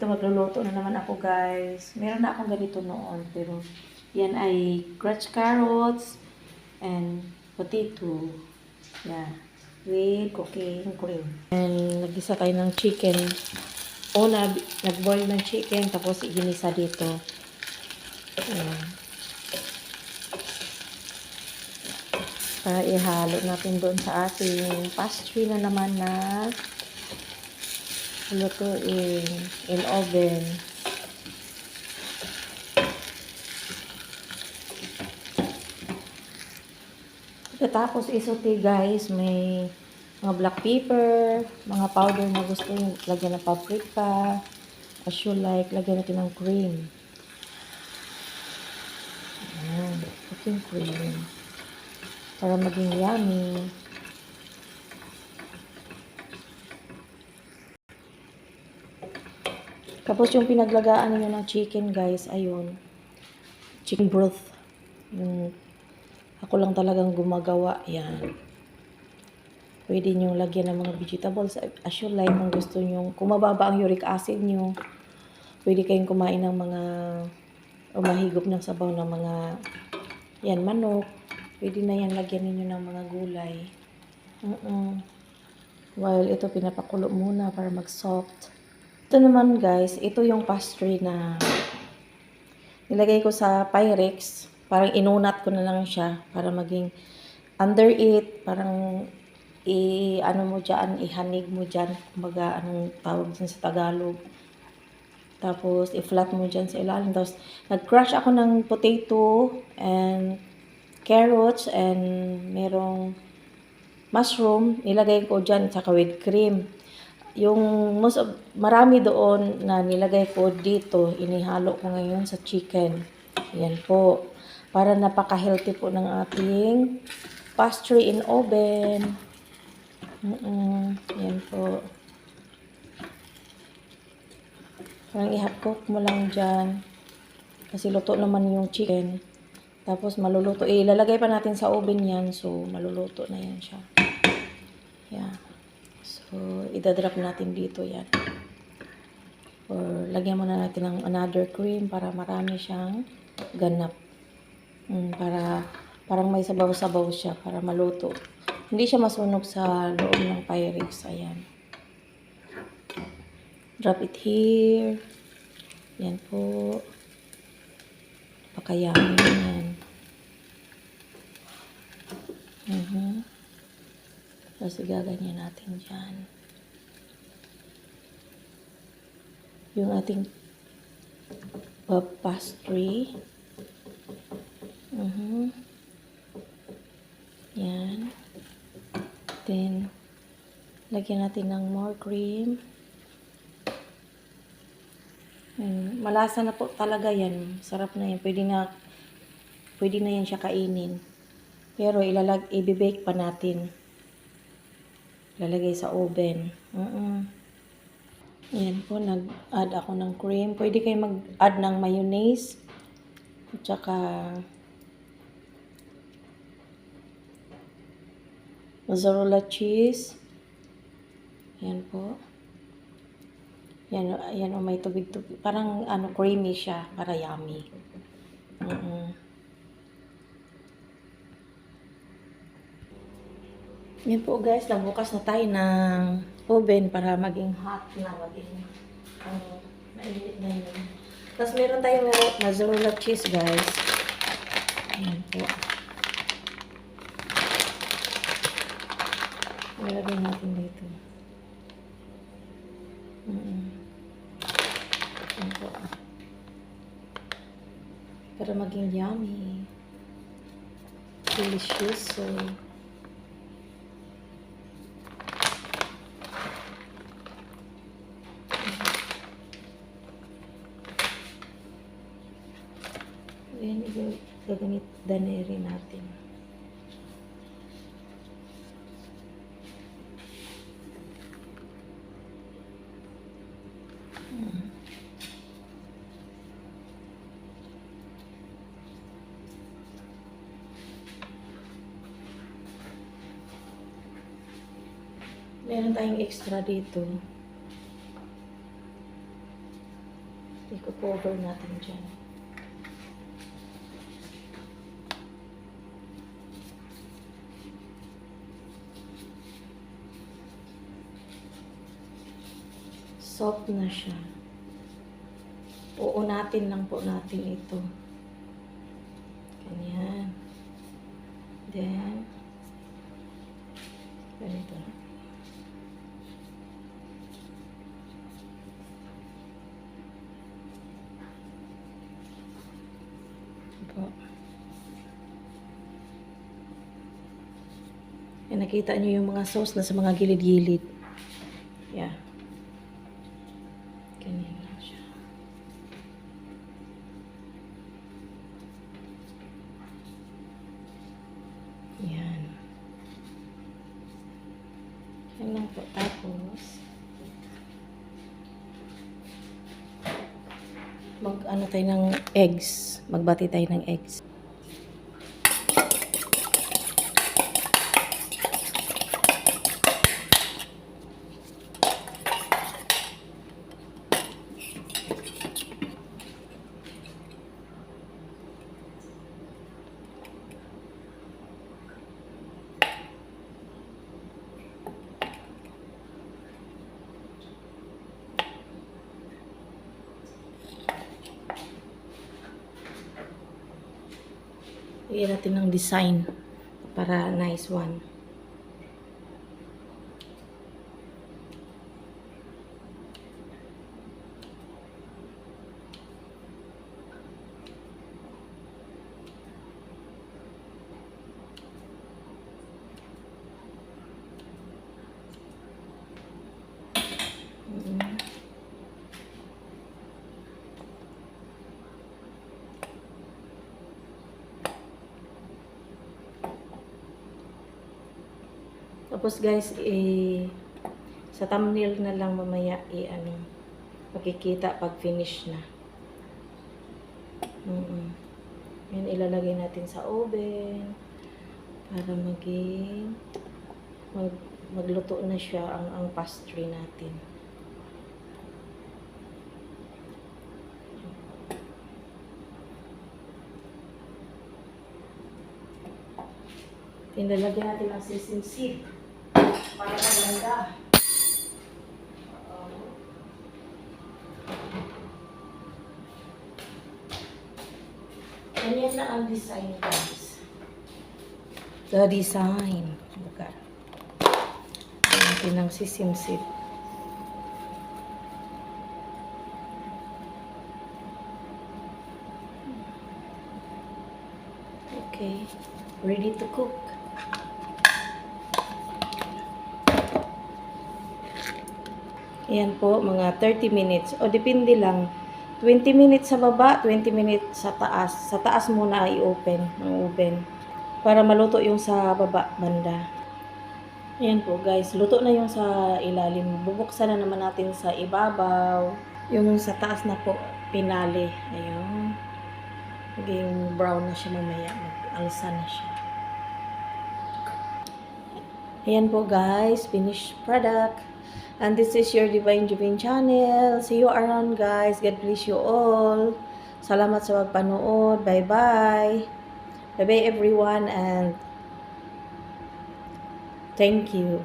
Ito, magluluto na naman ako, guys. Meron na akong ganito noon, pero yan ay crushed carrots and potato. Yeah. With cooking cream. And nagisa tayo ng chicken. Una, nag-boil ng chicken, tapos iginisa dito. Ayan. Para ihalo natin doon sa ating pastry na naman na lutuin in oven. Tapos isote, guys, may mga black pepper, mga powder na gusto nyo, lagyan ng paprika, as you like, lagyan natin ng cream. Ayan, cooking cream. Para maging yummy. Tapos yung pinaglagaan niyo ng chicken, guys, ayun. Chicken broth. Yung ako lang talagang gumagawa. Yan. Pwede nyo lagyan ng mga vegetables. As you like, kung gusto nyo. Kung mababa ang uric acid nyo, pwede kayong kumain ng mga o mahigop ng sabaw ng mga yan, manok. Pwede na yan lagyan niyo ng mga gulay. While ito pinapakulo muna para mag-soft. Ito naman, guys, ito yung pastry na nilagay ko sa Pyrex. Parang inunat ko na lang siya para maging under it. Parang ano mo dyan, ihanig mo dyan. Kumbaga, anong tawag dyan sa Tagalog. Tapos, i-flat mo dyan sa ilalim. Tapos, nag-crush ako ng potato and carrots and merong mushroom. Nilagay ko dyan, saka with cream. Yung marami doon na nilagay ko dito, inihalo ko ngayon sa chicken. Yan po. Para napaka-healthy po ng ating pastry in oven. Yan po. Parang i-hot cook mo lang dyan. Kasi luto naman yung chicken. Tapos maluluto. Ilalagay pa natin sa oven yan. So, maluluto na yan siya. Yan. So, idadrop natin dito yan. Or, lagyan muna natin ng another cream para marami siyang ganap. Parang may sabaw-sabaw siya para maluto. Hindi siya masunog sa loob ng Pyrex. Ayan. Drop it here. Yan po. Pakayamin yan. Tapos igaganyan natin dyan. Yung ating pastry. Yan. Then, lagyan natin ng more cream. Malasa na po talaga yan. Sarap na yan. Pwede na yan siya kainin. Pero i-bake pa natin. Lalagay sa oven. Yan po, nag-add ako ng cream. Pwede kayo mag-add ng mayonnaise. At saka mozzarella cheese. Yan po. Yan o, may tubig-tubig. Parang creamy siya. Para yummy. Yan po, guys, nagbukas na tayo ng oven para maging hot na, maging mainit na yun. Tapos meron tayong mozzarella cheese, guys. Yan po. Nilagay natin dito. Yan po. Para maging yummy. Delicious. So, ayan, gagamit daneri natin. Meron tayong extra dito. I-cover natin dyan. Soft na siya. Uunatin lang po natin ito. Ganyan. Then, ganito. Ito. Yan, nakita nyo yung mga sauce na sa mga gilid-gilid. Yeah. Ganyan lang siya. Yan. Yan lang po. Tapos, mag-ano tayo ng eggs. Magbati tayo ng eggs. Iyan natin ng design para nice one. Tapos guys, sa thumbnail na lang mamaya makikita pag finish na. Yan, ilalagay natin sa oven para magluto na siya ang pastry natin. Ilalagay natin ang sesame seed para maganda. Ganyan na ang design, guys. The design. Buka. Natin ang sesame seed. Okay. Ready to cook. Ayan po, mga 30 minutes. O, depende lang. 20 minutes sa baba, 20 minutes sa taas. Sa taas muna i-open ng oven para maluto yung sa baba banda. Ayan po guys, luto na yung sa ilalim. Bubuksan na naman natin sa ibabaw. Yung sa taas na po, pinali. Ayun. Naging brown na siya mamaya. Mag-alsa na siya. Ayan po guys, finished product. And this is your Divine Juvin channel. See you around guys. God bless you all. Salamat sa pagpanood. Bye-bye. Bye-bye everyone and thank you.